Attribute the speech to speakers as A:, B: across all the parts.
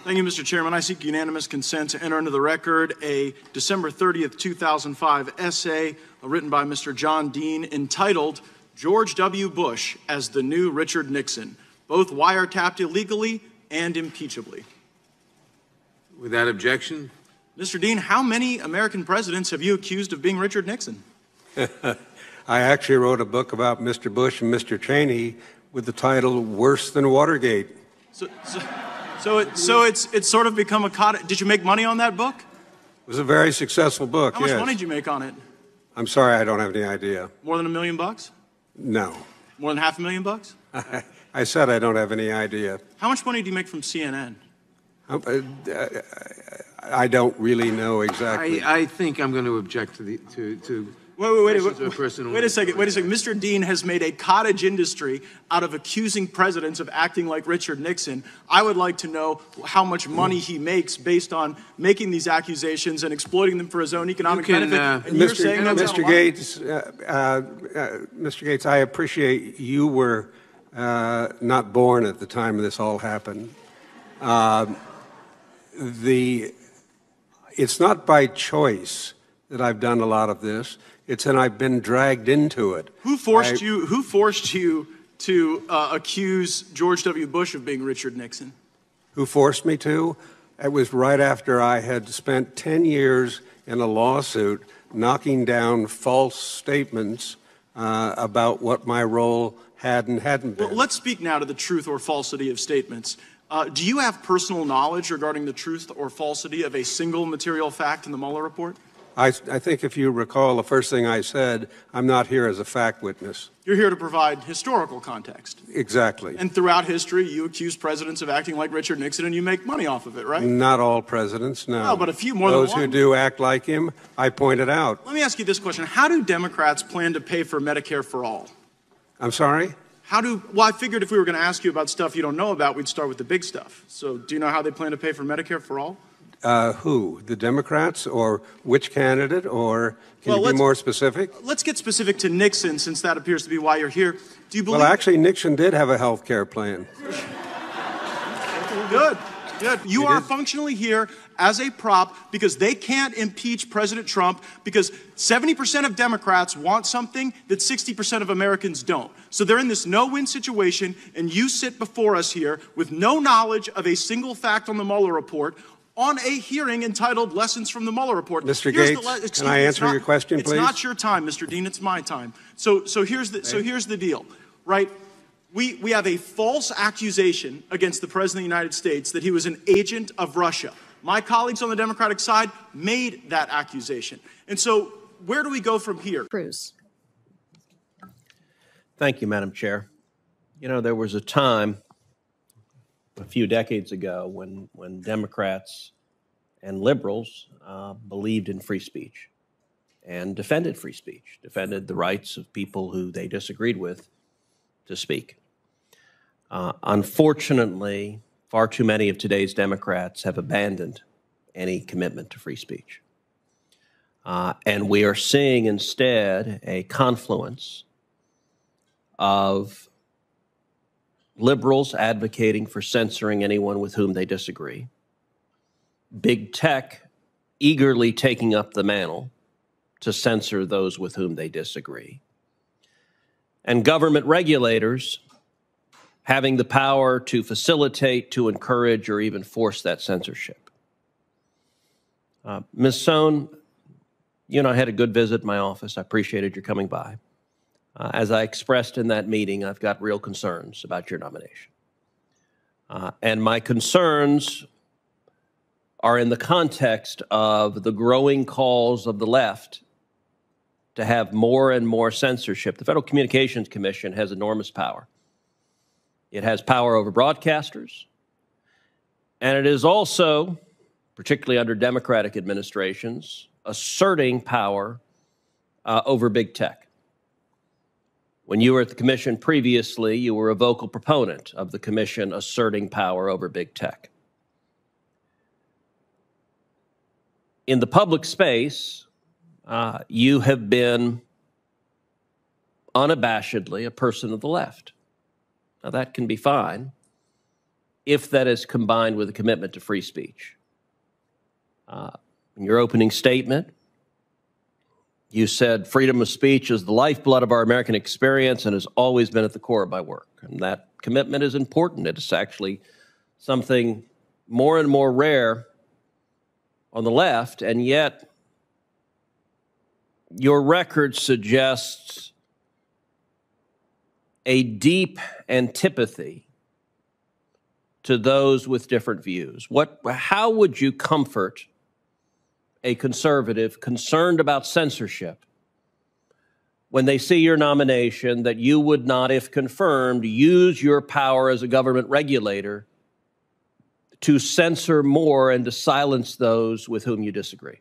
A: Thank you, Mr. Chairman. I seek unanimous consent to enter into the record a December 30th, 2005 essay written by Mr. John Dean entitled George W. Bush as the New Richard Nixon, both wiretapped illegally and impeachably.
B: Without objection.
A: Mr. Dean, how many American presidents have you accused of being Richard Nixon?
C: I actually wrote a book about Mr. Bush and Mr. Cheney with the title Worse Than Watergate.
A: So it's sort of become a cottage. Did you make money on that book?
C: It was a very successful book,
A: How much
C: yes.
A: money did you make on it?
C: I'm sorry, I don't have any idea.
A: More than $1 million?
C: No.
A: More than $500,000?
C: I said I don't have any idea.
A: How much money do you make from CNN?
C: I don't really know exactly.
B: I think I'm going to object to
A: Wait a second. Mr. Dean has made a cottage industry out of accusing presidents of acting like Richard Nixon. I would like to know how much money he makes based on making these accusations and exploiting them for his own economic benefit. And you're saying
C: Mr. Gaetz, Mr. Gaetz, I appreciate you were not born at the time this all happened. It's not by choice that I've done a lot of this. It's and I've been dragged into it.
A: Who forced you to accuse George W. Bush of being Richard Nixon?
C: Who forced me to? It was right after I had spent 10 years in a lawsuit knocking down false statements about what my role had and hadn't been.
A: Well, let's speak now to the truth or falsity of statements. Do you have personal knowledge regarding the truth or falsity of a single material fact in the Mueller report?
C: I think if you recall, the first thing I said, I'm not here as a fact witness.
A: You're here to provide historical context.
C: Exactly.
A: And throughout history, you accuse presidents of acting like Richard Nixon, and you make money off of it, right?
C: Not all presidents, no.
A: No, but a few, more than one.
C: Those who do act like him, I pointed out.
A: Let me ask you this question. How do Democrats plan to pay for Medicare for all?
C: I'm sorry?
A: Well, I figured if we were going to ask you about stuff you don't know about, we'd start with the big stuff. So do you know how they plan to pay for Medicare for all?
C: Who? The Democrats or which candidate? Or can you be more specific?
A: Let's get specific to Nixon, since that appears to be why you're here. Do you believe?
C: Well, actually, Nixon did have a health care plan.
A: Good. You are functionally here as a prop because they can't impeach President Trump because 70% of Democrats want something that 60% of Americans don't. So they're in this no-win situation, and you sit before us here with no knowledge of a single fact on the Mueller report on a hearing entitled Lessons from the Mueller Report.
C: Mr. Gaetz, can I answer your question, please?
A: It's not your time, Mr. Dean. It's my time. So here's the deal, right? We have a false accusation against the President of the United States that he was an agent of Russia. My colleagues on the Democratic side made that accusation. And so where do we go from here?
D: Cruz.
E: Thank you, Madam Chair. You know, there was a time a few decades ago when Democrats and liberals believed in free speech and defended free speech, defended the rights of people who they disagreed with to speak. Unfortunately, far too many of today's Democrats have abandoned any commitment to free speech. And we are seeing instead a confluence of liberals advocating for censoring anyone with whom they disagree, big tech eagerly taking up the mantle to censor those with whom they disagree, and government regulators having the power to facilitate, to encourage, or even force that censorship. Ms. Sohn, you and I had a good visit in my office. I appreciated your coming by. As I expressed in that meeting, I've got real concerns about your nomination. And my concerns are in the context of the growing calls of the left to have more and more censorship. The Federal Communications Commission has enormous power. It has power over broadcasters, and it is also, particularly under Democratic administrations, asserting power over big tech. When you were at the commission previously, you were a vocal proponent of the commission asserting power over big tech. In the public space, you have been unabashedly a person of the left. Now, that can be fine, if that is combined with a commitment to free speech. In your opening statement, you said freedom of speech is the lifeblood of our American experience and has always been at the core of my work. And that commitment is important. It is actually something more and more rare on the left, and yet your record suggests a deep antipathy to those with different views. How would you comfort a conservative concerned about censorship when they see your nomination that you would not, if confirmed, use your power as a government regulator to censor more and to silence those with whom you disagree?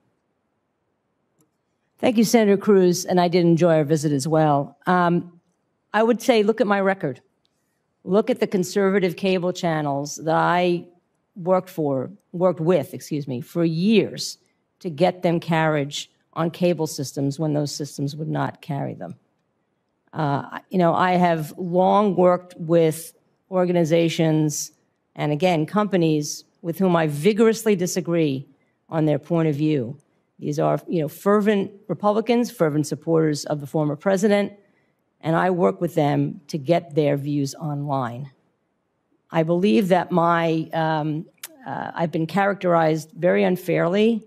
D: Thank you, Senator Cruz, and I did enjoy our visit as well. I would say, look at my record. Look at the conservative cable channels that I worked with, for years to get them carriage on cable systems when those systems would not carry them. I have long worked with organizations and, again, companies with whom I vigorously disagree on their point of view. These are, fervent Republicans, fervent supporters of the former president, and I work with them to get their views online. I believe that I've been characterized very unfairly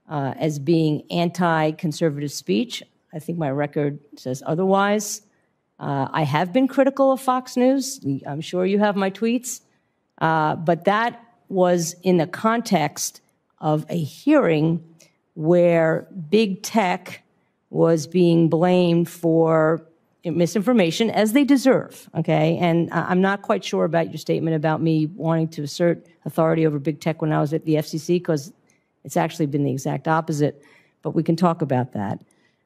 D: as being anti-conservative speech. I think my record says otherwise. I have been critical of Fox News. I'm sure you have my tweets. But that was in the context of a hearing where big tech was being blamed for misinformation, as they deserve, okay? And I'm not quite sure about your statement about me wanting to assert authority over big tech when I was at the FCC, because it's actually been the exact opposite, but we can talk about that.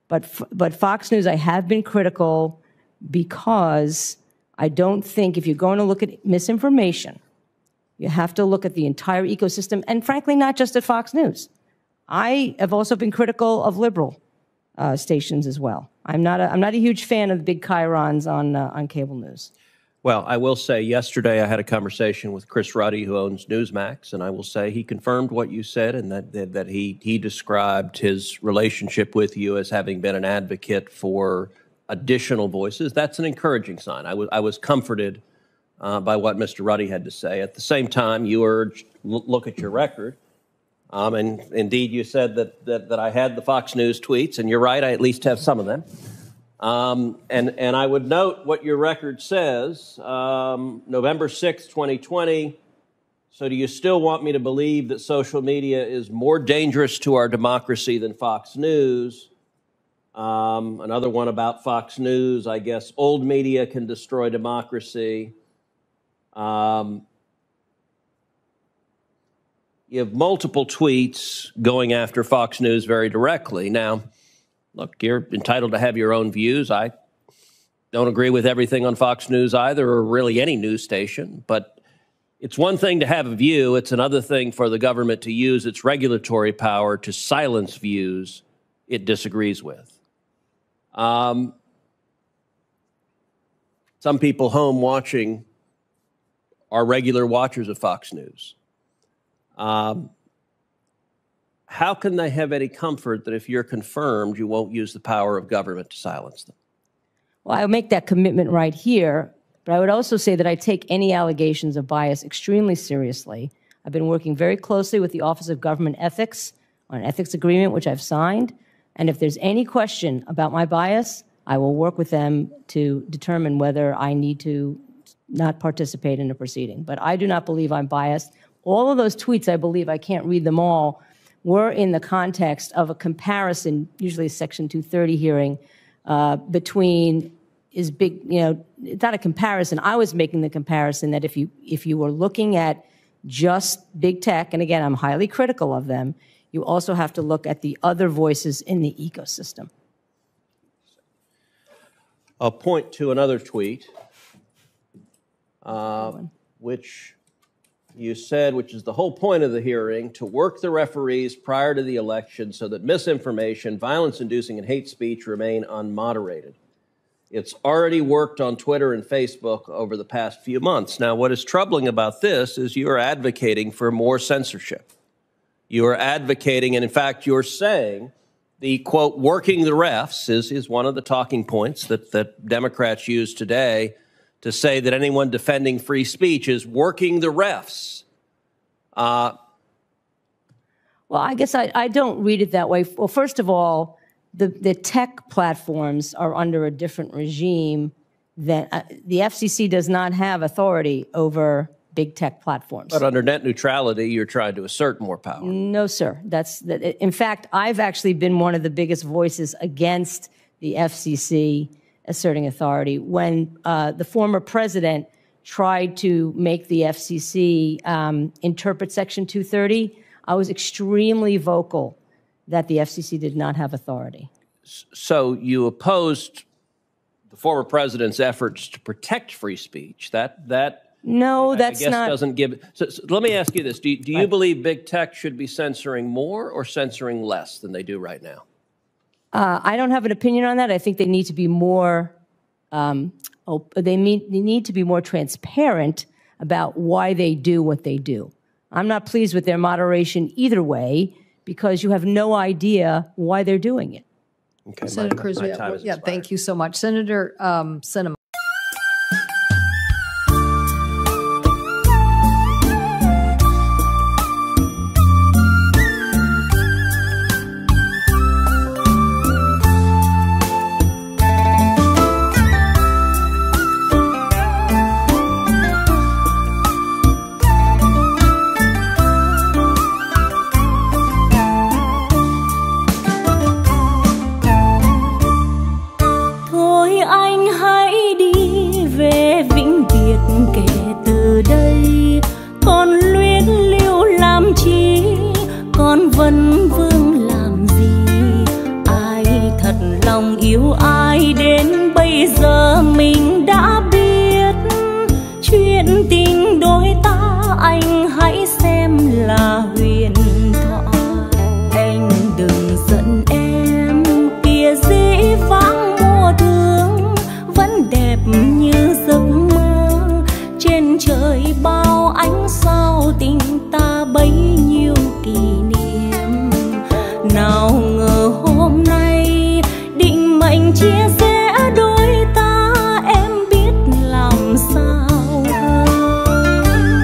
D: But Fox News, I have been critical because I don't think if you're going to look at misinformation, you have to look at the entire ecosystem, and frankly, not just at Fox News. I have also been critical of liberal stations as well. I'm not a huge fan of the big chyrons on cable news.
E: Well, I will say yesterday I had a conversation with Chris Ruddy, who owns Newsmax, and I will say he confirmed what you said, and that he described his relationship with you as having been an advocate for additional voices. That's an encouraging sign. I was comforted by what Mr. Ruddy had to say. At the same time, you urged look at your record. And indeed, you said that I had the Fox News tweets, and you're right, I at least have some of them. And I would note what your record says, November 6th, 2020. So do you still want me to believe that social media is more dangerous to our democracy than Fox News? Another one about Fox News, I guess, old media can destroy democracy. You have multiple tweets going after Fox News very directly. Now, look, you're entitled to have your own views. I don't agree with everything on Fox News either, or really any news station. But it's one thing to have a view. It's another thing for the government to use its regulatory power to silence views it disagrees with. Some people home watching are regular watchers of Fox News. How can they have any comfort that if you're confirmed, you won't use the power of government to silence them?
D: Well, I'll make that commitment right here, but I would also say that I take any allegations of bias extremely seriously. I've been working very closely with the Office of Government Ethics on an ethics agreement, which I've signed, and if there's any question about my bias, I will work with them to determine whether I need to not participate in a proceeding. But I do not believe I'm biased. All of those tweets, I believe, I can't read them all, were in the context of a comparison, usually a Section 230 hearing, between is big, it's not a comparison. I was making the comparison that if you were looking at just big tech, and again, I'm highly critical of them, you also have to look at the other voices in the ecosystem.
E: I'll point to another tweet, which you said, which is the whole point of the hearing, to work the referees prior to the election so that misinformation, violence-inducing, and hate speech remain unmoderated. It's already worked on Twitter and Facebook over the past few months. Now, what is troubling about this is you are advocating for more censorship. You are advocating, and in fact, you're saying the, quote, working the refs is one of the talking points that Democrats use today to say that anyone defending free speech is working the refs.
D: Well, I guess I don't read it that way. Well, first of all, the tech platforms are under a different regime than the FCC does not have authority over big tech platforms.
E: But under net neutrality, you're trying to assert more power.
D: No, sir. In fact, I've actually been one of the biggest voices against the FCC asserting authority. When the former president tried to make the FCC interpret Section 230, I was extremely vocal that the FCC did not have authority.
E: So you opposed the former president's efforts to protect free speech.
D: No, that's
E: I guess
D: not.
E: Doesn't give. So let me ask you this: Do you believe big tech should be censoring more or censoring less than they do right now?
D: I don't have an opinion on that. I think they need to be more. They need to be more transparent about why they do what they do. I'm not pleased with their moderation either way because you have no idea why they're doing it.
F: Okay, Senator Cruz, thank you so much. Senator Sinema.
G: Vấn vương làm gì ai thật lòng yêu ai đến bây giờ mình đã biết chuyện tình đôi ta anh hãy xem là huyền thoại anh đừng giận em kia dĩ vãng mùa thương vẫn đẹp như giấc mơ trên trời bao ánh sao tình ta bấy nhiêu kỷ niệm nào ngờ hôm nay định mệnh chia rẽ đôi ta em biết làm sao hơn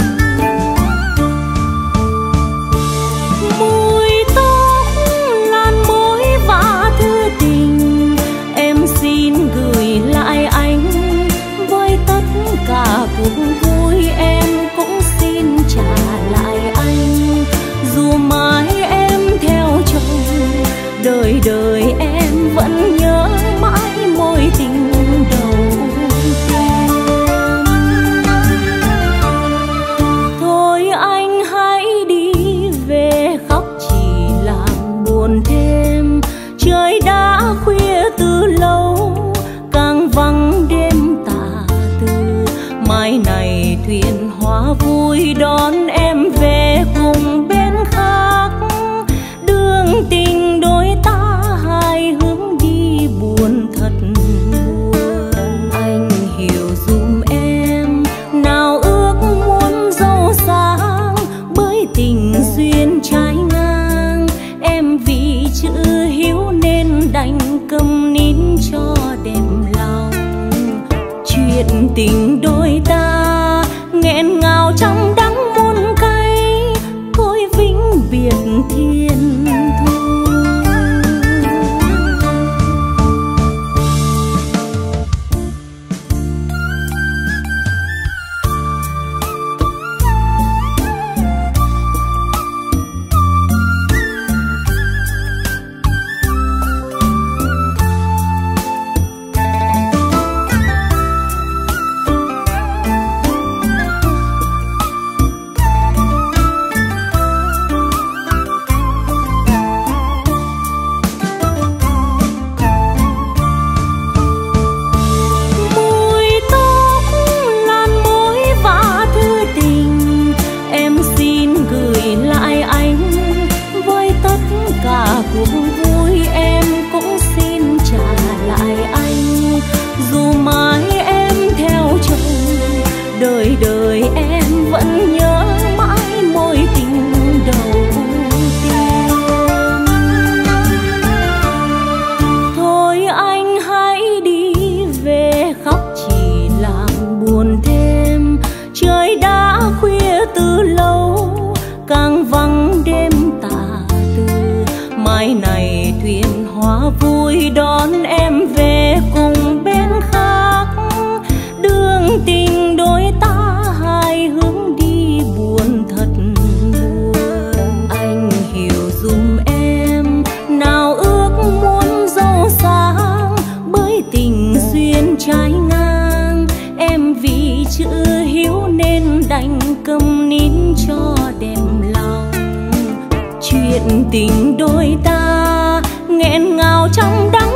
G: chuyện tình đôi ta nghẹn ngào trong đắng